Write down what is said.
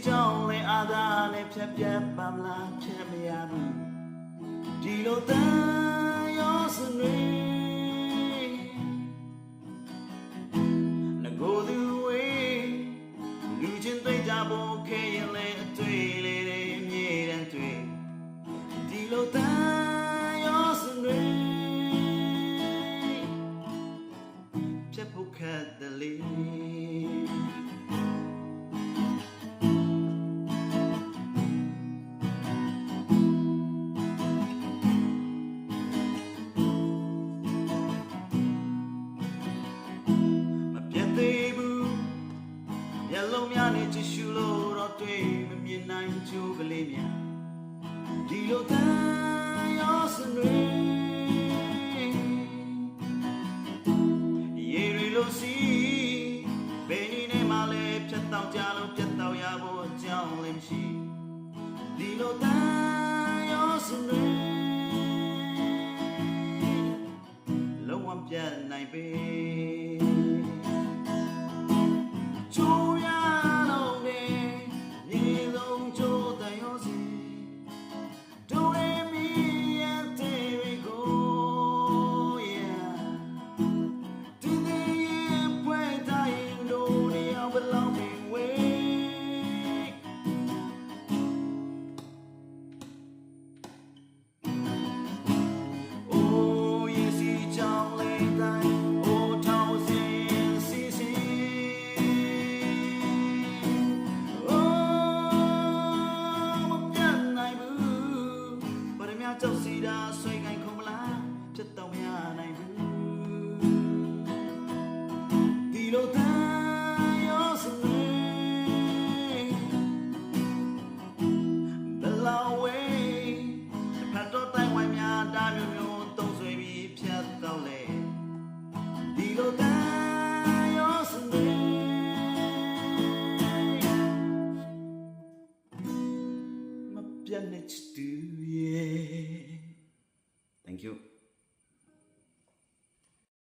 ကြောင့်လဲအာသာနဲ့ဖြတ်ပြတ်ပါမလားဖြတ်မရဘူးဒီလိုတန်ရောစနေငကိုသူဝေးလူချင်းသိကြဖို့ခဲရင်လဲအတွေ့လေးတွေမြေတန်းတွေ့ဒီလိုတန်ရောစနေဖြတ်ဖို့ခက်တယ်လေမျက်လုံးများနဲ့ကြည့်ရှုလို့တော့တွေ့မမြင်နိုင်ကြိုးကလေးများဒီလိုတန်ရောစနေရေရီလို့စီဘယ်နည်းနဲ့မှလည်းဖြတ်တောက်ကြလို့ပြတ်တောက်ရဖို့အကြောင်းလည်းမရှိဒီလိုတန်ရောစနေလုံးဝပြတ်နိုင်ပေကြောက်စီတာဆွေကိုင်ခုံမလားဖြစ်တော့မရနိုင်ဘူးဒီလိုတန်ရောစနေဘလာဝေးဖတ်တော့တိုင်းဝိုင်းများတာမျိုးမျိုးတုံးဆွေပြီးဖြတ်တော့လေဒီလိုတန်ရောစနေမပြတ်နေချတူရဲ့Thank you.